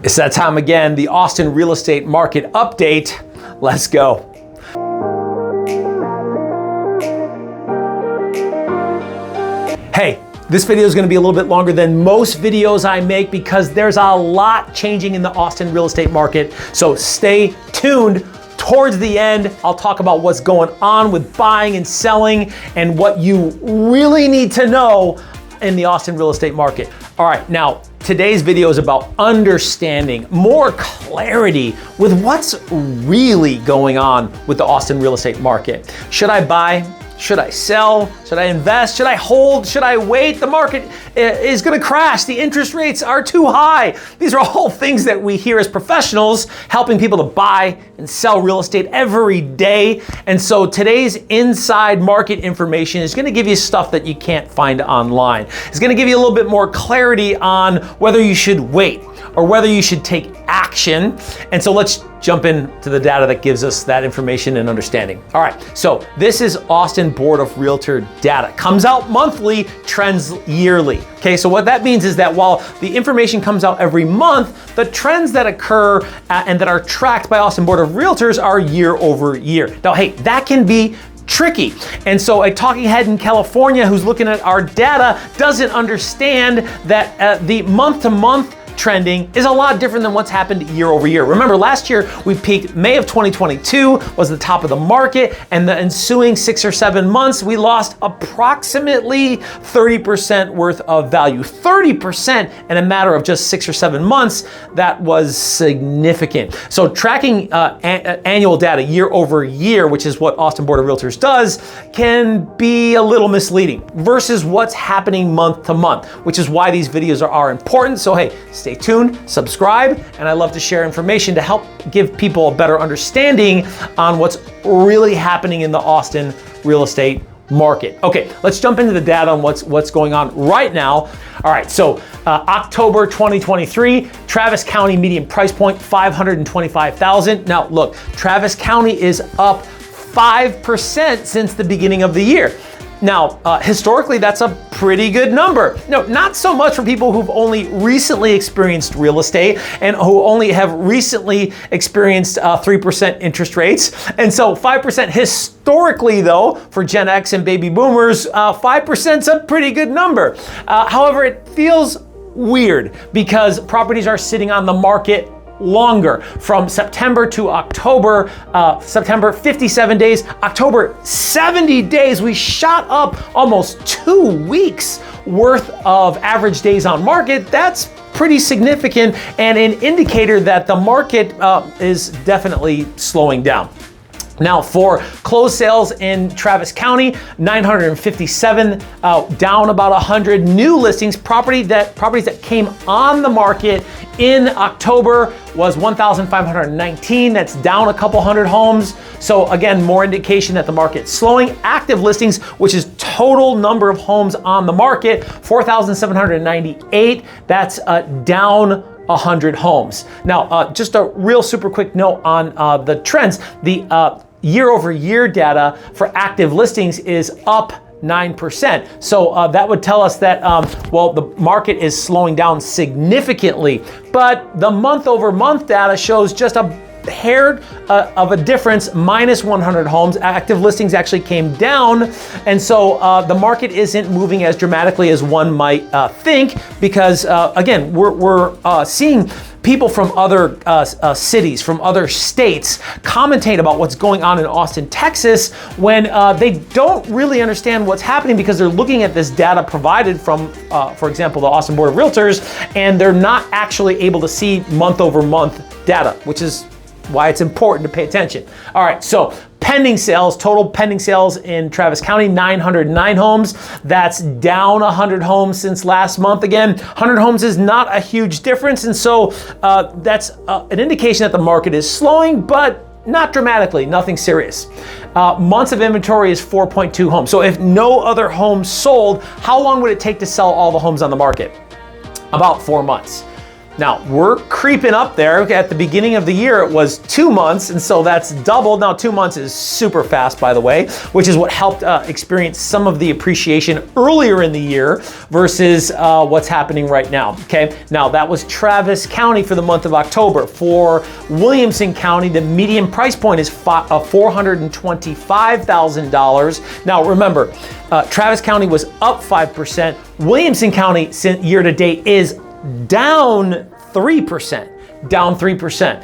It's that time again, the Austin real estate market update. Let's go. Hey, this video is going to be a little bit longer than most videos I make because there's a lot changing in the Austin real estate market. So stay tuned. Towards the end, I'll talk about what's going on with buying and selling and what you really need to know in the Austin real estate market. All right, now today's video is about understanding more clarity with what's really going on with the Austin real estate market. Should I buy? Should I sell? Should I invest? Should I hold? Should I wait? The market is going to crash. The interest rates are too high. These are all things that we hear as professionals helping people to buy and sell real estate every day. And so today's inside market information is going to give you stuff that you can't find online. It's going to give you a little bit more clarity on whether you should wait or whether you should take action. And so let's jump into the data that gives us that information and understanding. All right, so this is Austin Board of Realtor data. Comes out monthly, trends yearly. Okay, so what that means is that while the information comes out every month, the trends that occur and that are tracked by Austin Board of Realtors are year over year. Now, hey, that can be tricky. And so a talking head in California who's looking at our data doesn't understand that the month-to-month trending is a lot different than what's happened year over year. Remember, last year we peaked May of 2022 was the top of the market, and the ensuing 6 or 7 months we lost approximately 30% worth of value. 30% in a matter of just 6 or 7 months. That was significant. So tracking annual data year over year, which is what Austin Board of Realtors does, can be a little misleading versus what's happening month to month, which is why these videos are important. So hey, stay tuned, subscribe, and I love to share information to help give people a better understanding on what's really happening in the Austin real estate market. Okay, let's jump into the data on what's going on right now. All right, so October 2023, Travis County median price point, $525,000. Now look, Travis County is up 5% since the beginning of the year. Now, historically, that's a pretty good number. No, not so much for people who've only recently experienced real estate and who only have recently experienced 3% interest rates. And so 5% historically, though, for Gen X and baby boomers, 5% is a pretty good number. However, it feels weird because properties are sitting on the market longer. From September to October, September 57 days, October 70 days. We shot up almost 2 weeks worth of average days on market. That's pretty significant and an indicator that the market is definitely slowing down. Now for closed sales in Travis County, 957, down about 100 new listings. Properties that came on the market in October was 1,519. That's down a couple hundred homes. So again, more indication that the market's slowing. Active listings, which is total number of homes on the market, 4,798. That's down 100 homes. Now, just a real super quick note on the trends. The year over year data for active listings is up 9%. So that would tell us that, well, the market is slowing down significantly, but the month over month data shows just a hair of a difference, minus 100 homes. Active listings actually came down. And so the market isn't moving as dramatically as one might think because, again, we're seeing people from other cities, from other states commentate about what's going on in Austin, Texas, when they don't really understand what's happening because they're looking at this data provided from, for example, the Austin Board of Realtors, and they're not actually able to see month over month data, which is why it's important to pay attention. All right, so pending sales, total pending sales in Travis County, 909 homes. That's down 100 homes since last month. Again, 100 homes is not a huge difference. And so that's an indication that the market is slowing, but not dramatically, nothing serious. Months of inventory is 4.2 homes. So if no other homes sold, how long would it take to sell all the homes on the market? About 4 months. Now, we're creeping up there. At the beginning of the year, it was 2 months, and so that's doubled. Now, 2 months is super fast, by the way, which is what helped experience some of the appreciation earlier in the year versus what's happening right now, okay? Now, that was Travis County for the month of October. For Williamson County, the median price point is $425,000. Now, remember, Travis County was up 5%. Williamson County year to date is down 3%, down 3%.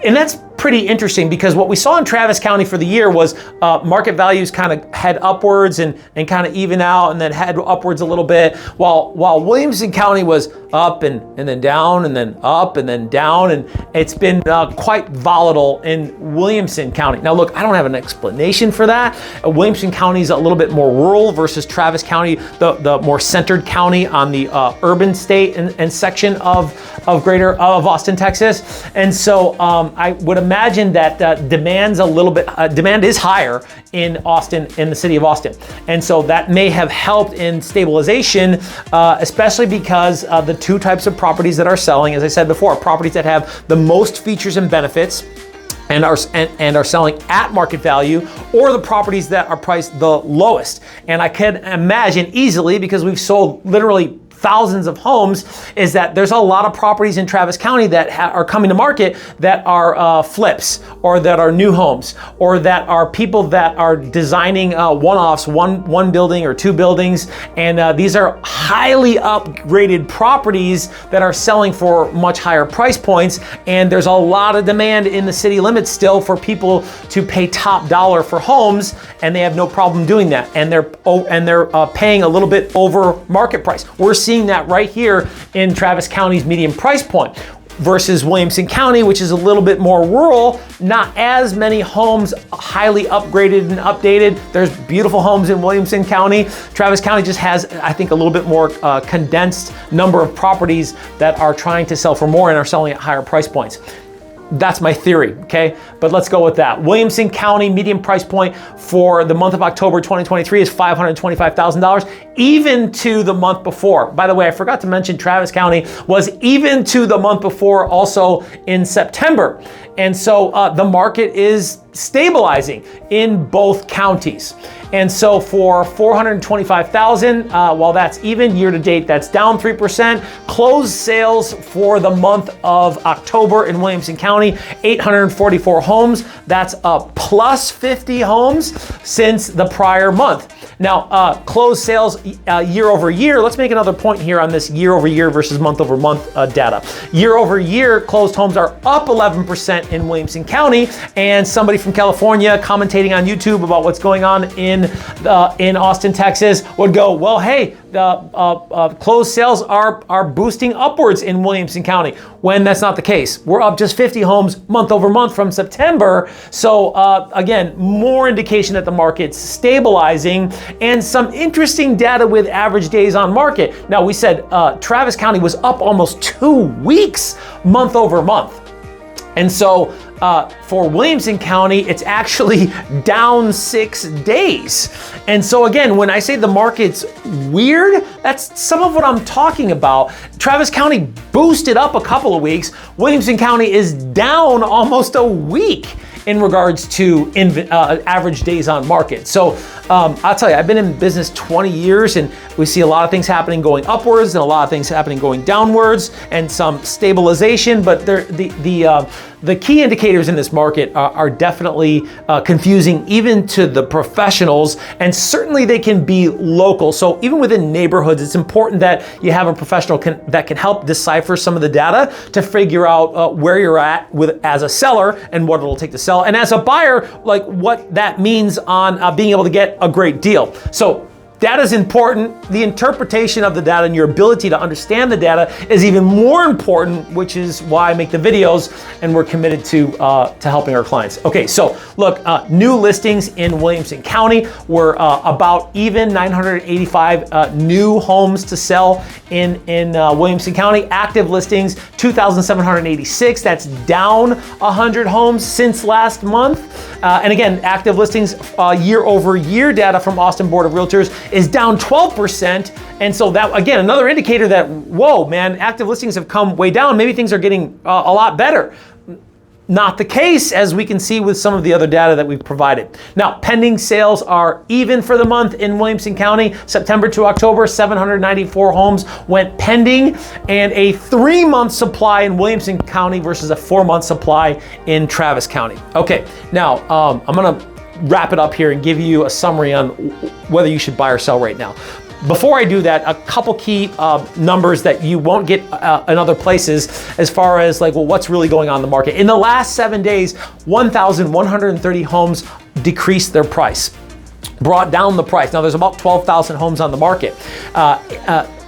And that's pretty interesting because what we saw in Travis County for the year was market values kind of head upwards and kind of even out and then head upwards a little bit, while Williamson County was up and then down and then up and then down, and it's been quite volatile in Williamson County. Now look, I don't have an explanation for that. Williamson County is a little bit more rural versus Travis County, the more centered county on the urban state and section of Austin, Texas. And so I would imagine that demand is higher in Austin, in the city of Austin. And so that may have helped in stabilization, especially because the two types of properties that are selling, as I said before, properties that have the most features and benefits and are selling at market value, or the properties that are priced the lowest. And I can imagine easily, because we've sold literally thousands of homes, is that there's a lot of properties in Travis County that are coming to market that are flips, or that are new homes, or that are people that are designing one-offs, one building or two buildings. And these are highly upgraded properties that are selling for much higher price points. And there's a lot of demand in the city limits still for people to pay top dollar for homes, and they have no problem doing that. And they're paying a little bit over market price. We're seeing that right here in Travis County's median price point versus Williamson County, which is a little bit more rural. Not as many homes highly upgraded and updated. There's beautiful homes in Williamson County. Travis County just has, I think, a little bit more condensed number of properties that are trying to sell for more and are selling at higher price points. That's my theory, okay? But let's go with that. Williamson County median price point for the month of October 2023 is $525,000, even to the month before. By the way, I forgot to mention Travis County was even to the month before, also in September. And so the market is stabilizing in both counties. And so for $425,000, while that's even year to date, that's down 3%. Closed sales for the month of October in Williamson County, 844 homes. That's up plus 50 homes since the prior month. Now, closed sales year over year, let's make another point here on this year over year versus month over month data. Year over year, closed homes are up 11% in Williamson County, and somebody from California commentating on YouTube about what's going on in Austin, Texas would go, well, hey, closed sales are boosting upwards in Williamson County, when that's not the case. We're up just 50 homes month over month from September. So again, more indication that the market's stabilizing, and some interesting data with average days on market. Now, we said Travis County was up almost 2 weeks month over month. And so for Williamson County, it's actually down 6 days. And so again, when I say the market's weird, that's some of what I'm talking about. Travis County boosted up a couple of weeks. Williamson County is down almost a week in regards to average days on market. So I'll tell you, I've been in business 20 years, and we see a lot of things happening going upwards and a lot of things happening going downwards, and some stabilization. But the key indicators in this market are definitely confusing even to the professionals, and certainly they can be local. So even within neighborhoods, it's important that you have a professional that can help decipher some of the data to figure out where you're at as a seller and what it'll take to sell, and as a buyer, like what that means on being able to get a great deal. So data is important. The interpretation of the data and your ability to understand the data is even more important, which is why I make the videos, and we're committed to helping our clients. Okay, so look, new listings in Williamson County were about even 985 new homes to sell in Williamson County. Active listings, 2,786. That's down 100 homes since last month. And again, active listings year over year data from Austin Board of Realtors is down 12%. And so that, again, another indicator that, whoa, man, active listings have come way down. Maybe things are getting a lot better. Not the case, as we can see with some of the other data that we've provided. Now, pending sales are even for the month in Williamson County. September to October, 794 homes went pending, and a 3-month supply in Williamson County versus a 4-month supply in Travis County. Okay, now I'm gonna wrap it up here and give you a summary on whether you should buy or sell right now. Before I do that, a couple key numbers that you won't get in other places as far as like, well, what's really going on in the market. In the last 7 days, 1,130 homes decreased their price, brought down the price. Now there's about 12,000 homes on the market.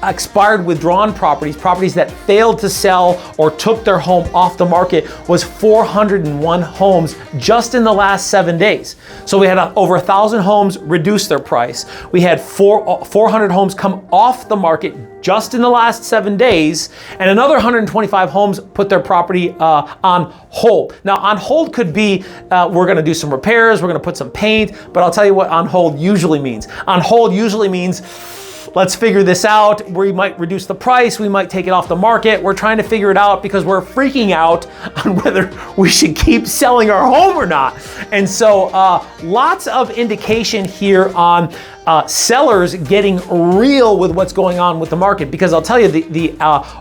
Expired withdrawn properties that failed to sell or took their home off the market was 401 homes just in the last 7 days. So we had over 1,000 homes reduce their price. We had 400 homes come off the market just in the last 7 days, and another 125 homes put their property on hold. Now, on hold could be, we're gonna do some repairs, we're gonna put some paint, but I'll tell you what on hold usually means. On hold usually means, let's figure this out. We might reduce the price, we might take it off the market. We're trying to figure it out because we're freaking out on whether we should keep selling our home or not. And so lots of indication here on sellers getting real with what's going on with the market, because I'll tell you the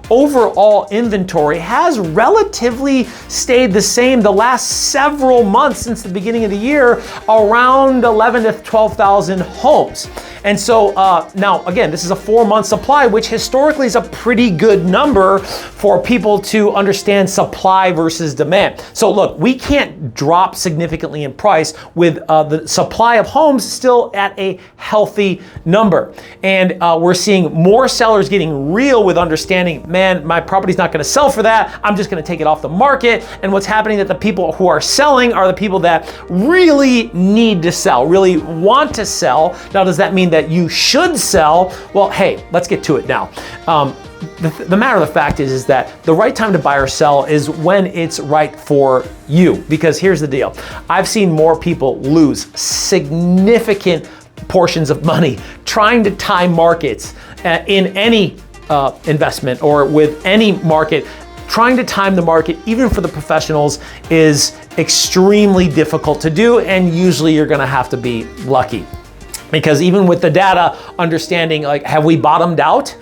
overall inventory has relatively stayed the same the last several months since the beginning of the year, around 11 to 12,000 homes. And so now again, this is a 4-month supply, which historically is a pretty good number for people to understand supply versus demand. So look, we can't drop significantly in price with the supply of homes still at a healthy number. And we're seeing more sellers getting real with understanding, man, my property's not gonna sell for that. I'm just gonna take it off the market. And what's happening that the people who are selling are the people that really need to sell, really want to sell. Now, does that mean that you should sell? Well, hey, let's get to it now. The matter of the fact is that the right time to buy or sell is when it's right for you. Because here's the deal. I've seen more people lose significant portions of money trying to time markets in any investment or with any market. Trying to time the market, even for the professionals, is extremely difficult to do, and usually you're gonna have to be lucky. Because even with the data, understanding like, have we bottomed out?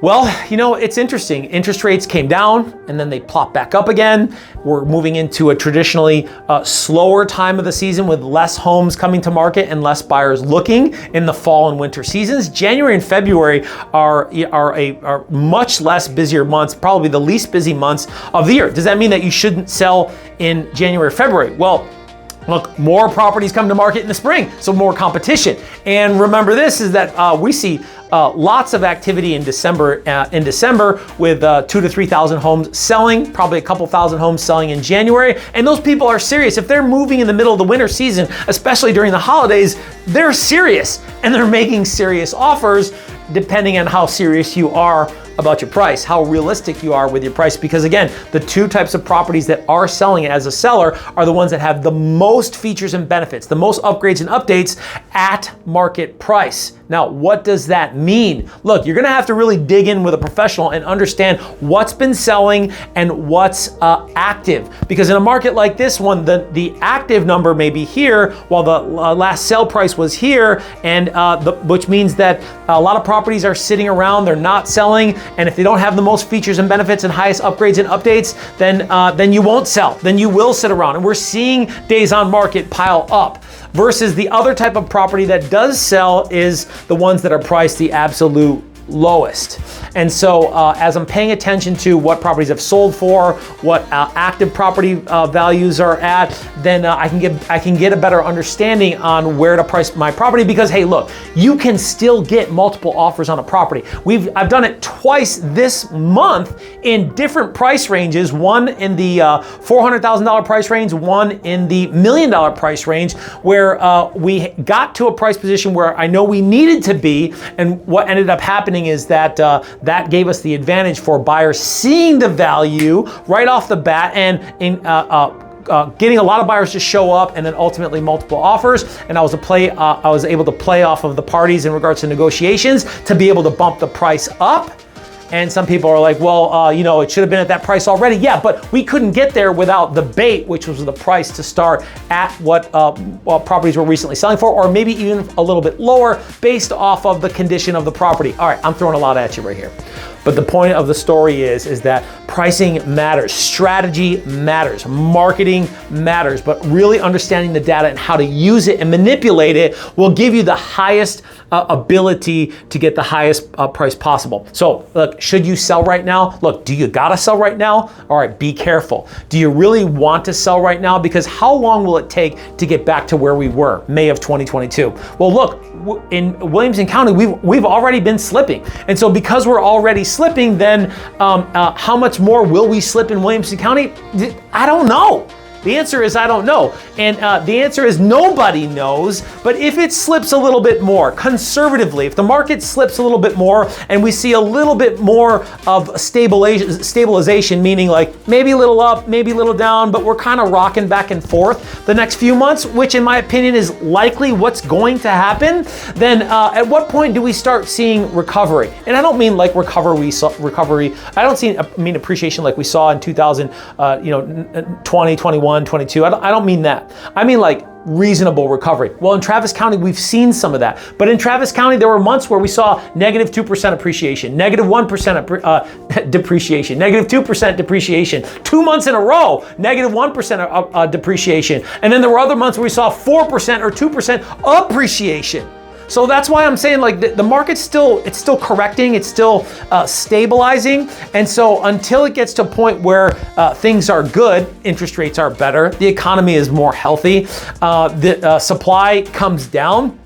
Well, you know, it's interesting. Interest rates came down and then they plopped back up again. We're moving into a traditionally slower time of the season with less homes coming to market and less buyers looking in the fall and winter seasons. January and February are much less busier months, probably the least busy months of the year. Does that mean that you shouldn't sell in January or February? Well, look, more properties come to market in the spring, so more competition. And remember this is that we see lots of activity in December with 2,000 to 3,000 homes selling, probably a couple thousand homes selling in January. And those people are serious. If they're moving in the middle of the winter season, especially during the holidays, they're serious and they're making serious offers, depending on how serious you are about your price, how realistic you are with your price. Because again, the two types of properties that are selling as a seller are the ones that have the most features and benefits, the most upgrades and updates at market price. Now, what does that mean? Look, you're gonna have to really dig in with a professional and understand what's been selling and what's active. Because in a market like this one, the active number may be here while the last sale price was here, and which means that a lot of properties are sitting around, they're not selling, and if they don't have the most features and benefits and highest upgrades and updates, then you won't sell, then you will sit around. And we're seeing days on market pile up. Versus the other type of property that does sell is the ones that are priced the absolute lowest. And so as I'm paying attention to what properties have sold for, what active property values are at, then I can get a better understanding on where to price my property. Because hey, look, you can still get multiple offers on a property. I've done it twice this month in different price ranges, one in the $400,000 price range, one in the $1 million price range, where we got to a price position where I know we needed to be, and what ended up happening is that that gave us the advantage for buyers seeing the value right off the bat and getting a lot of buyers to show up, and then ultimately multiple offers. And I was able to play off of the parties in regards to negotiations to be able to bump the price up. And some people are like, well, you know, it should have been at that price already. Yeah, but we couldn't get there without the bait, which was the price to start at what properties were recently selling for, or maybe even a little bit lower based off of the condition of the property. All right, I'm throwing a lot at you right here. But the point of the story is that pricing matters, strategy matters, marketing matters, but really understanding the data and how to use it and manipulate it will give you the highest ability to get the highest price possible. So look, should you sell right now? Look, do you gotta sell right now? All right, be careful. Do you really want to sell right now? Because how long will it take to get back to where we were, May of 2022? Well, look, in Williamson County, we've already been slipping. And so because we're already slipping, then how much more will we slip in Williamson County? I don't know. The answer is I don't know. And the answer is nobody knows. But if it slips a little bit more, conservatively, if the market slips a little bit more and we see a little bit more of stabilization, meaning like maybe a little up, maybe a little down, but we're kind of rocking back and forth the next few months, which in my opinion is likely what's going to happen, then at what point do we start seeing recovery? And I don't mean like recovery. I don't mean appreciation like we saw in 2020, 21, 22. I don't mean that. I mean like reasonable recovery. Well, in Travis County, we've seen some of that. But in Travis County, there were months where we saw negative 2% appreciation, negative 1% depreciation, negative 2% depreciation, 2 months in a row, negative 1% depreciation. And then there were other months where we saw 4% or 2% appreciation. So that's why I'm saying like the market's still correcting, it's still stabilizing. And so until it gets to a point where things are good, interest rates are better, the economy is more healthy, the supply comes down,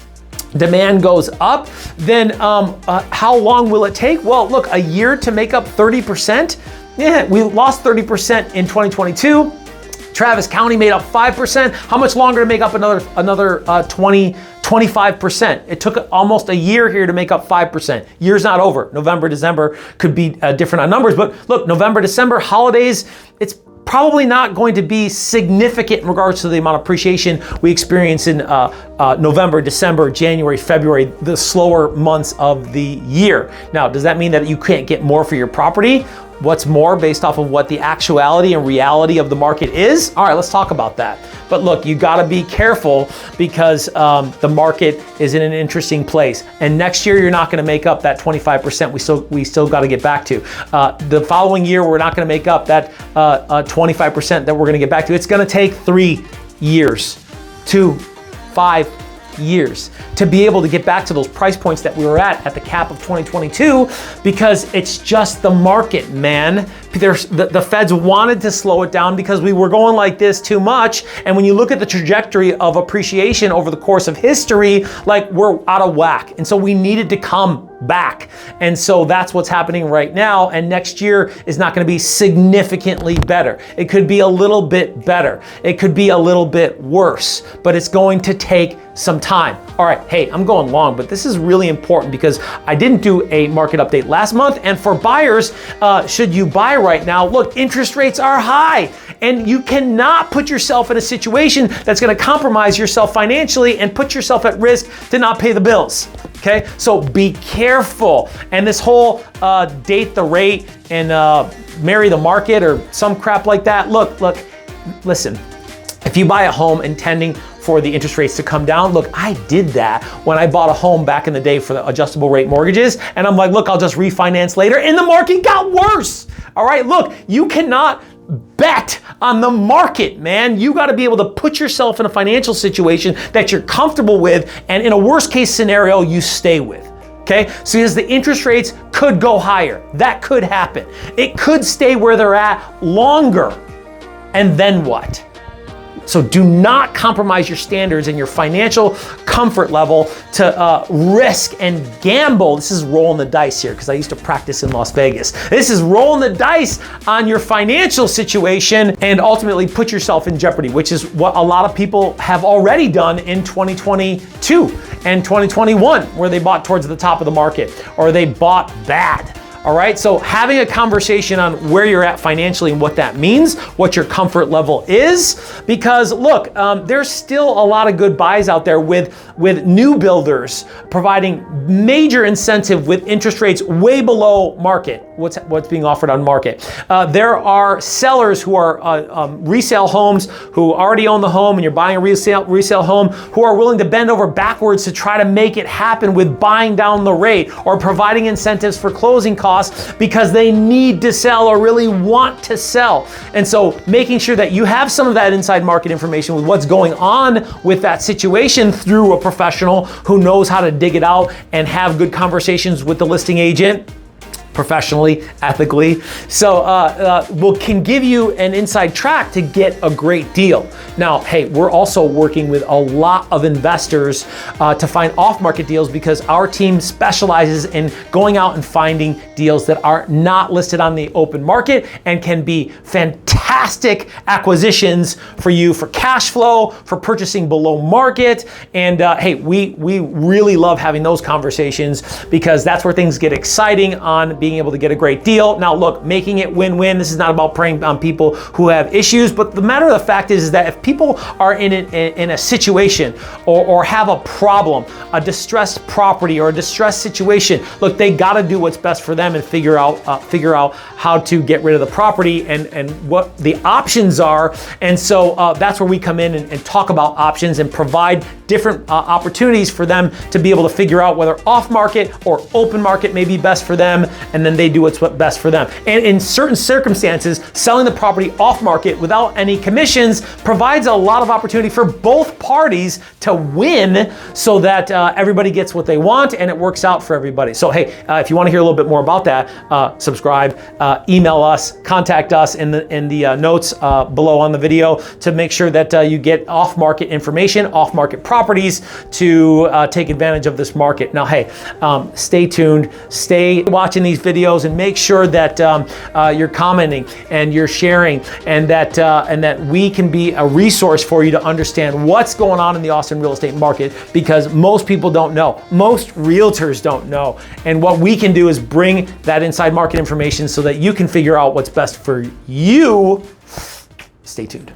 demand goes up, then how long will it take? Well, look, a year to make up 30%? Yeah, we lost 30% in 2022. Travis County made up 5%. How much longer to make up another 25%? It took almost a year here to make up 5%. Year's not over. November, December could be different on numbers, but look, November, December, holidays, it's probably not going to be significant in regards to the amount of appreciation we experience in November, December, January, February, the slower months of the year. Now, does that mean that you can't get more for your property? What's more based off of what the actuality and reality of the market is? All right, let's talk about that. But look, you gotta be careful because the market is in an interesting place. And next year, you're not gonna make up that 25% we still gotta get back to. The following year, we're not gonna make up that 25% that we're gonna get back to. It's gonna take 3 years, 2, 5 years to be able to get back to those price points that we were at the cap of 2022, because it's just the market, man. The feds wanted to slow it down because we were going like this too much. And when you look at the trajectory of appreciation over the course of history, like we're out of whack. And so we needed to come back. And so that's what's happening right now. And next year is not going to be significantly better. It could be a little bit better. It could be a little bit worse, but it's going to take some time. All right, hey, I'm going long, but this is really important because I didn't do a market update last month. And for buyers, should you buy right now? Look, interest rates are high and you cannot put yourself in a situation that's going to compromise yourself financially and put yourself at risk to not pay the bills. Okay, so be careful. And this whole date the rate and marry the market or some crap like that. Look, listen, if you buy a home intending for the interest rates to come down, look, I did that when I bought a home back in the day for the adjustable rate mortgages. And I'm like, look, I'll just refinance later. And the market got worse. All right, look, you cannot bet on the market, man. You got to be able to put yourself in a financial situation that you're comfortable with, and in a worst case scenario, you stay with. Okay, so because the interest rates could go higher, that could happen. It could stay where they're at longer, and then what? So do not compromise your standards and your financial comfort level to risk and gamble. This is rolling the dice here because I used to practice in Las Vegas. This is rolling the dice on your financial situation and ultimately put yourself in jeopardy, which is what a lot of people have already done in 2022 and 2021, where they bought towards the top of the market or they bought bad. All right, so having a conversation on where you're at financially and what that means, what your comfort level is, because look, there's still a lot of good buys out there with new builders providing major incentive with interest rates way below market, what's being offered on market. There are sellers who are resale homes who already own the home, and you're buying a resale home, who are willing to bend over backwards to try to make it happen with buying down the rate or providing incentives for closing costs because they need to sell or really want to sell. And so making sure that you have some of that inside market information with what's going on with that situation through a professional who knows how to dig it out and have good conversations with the listing agent professionally, ethically. So can give you an inside track to get a great deal. Now, hey, we're also working with a lot of investors to find off-market deals because our team specializes in going out and finding deals that are not listed on the open market and can be fantastic acquisitions for you for cash flow, for purchasing below market. And hey, we really love having those conversations because that's where things get exciting on being able to get a great deal. Now look, making it win-win, this is not about preying on people who have issues, but the matter of the fact is that if people are in a situation or have a problem, a distressed property or a distressed situation, look, they got to do what's best for them and figure out how to get rid of the property and what the options are. And so that's where we come in and talk about options and provide different opportunities for them to be able to figure out whether off market or open market may be best for them, and then they do what's best for them. And in certain circumstances, selling the property off market without any commissions provides a lot of opportunity for both parties to win so that everybody gets what they want and it works out for everybody. So hey, if you want to hear a little bit more about that, subscribe, email us, contact us in the notes below on the video to make sure that you get off-market information, off-market properties to take advantage of this market. Now, hey, stay tuned, stay watching these videos, and make sure that you're commenting and you're sharing, and that we can be a resource for you to understand what's going on in the Austin real estate market, because most people don't know. Most realtors don't know. And what we can do is bring that inside market information so that you can figure out what's best for you. Stay tuned.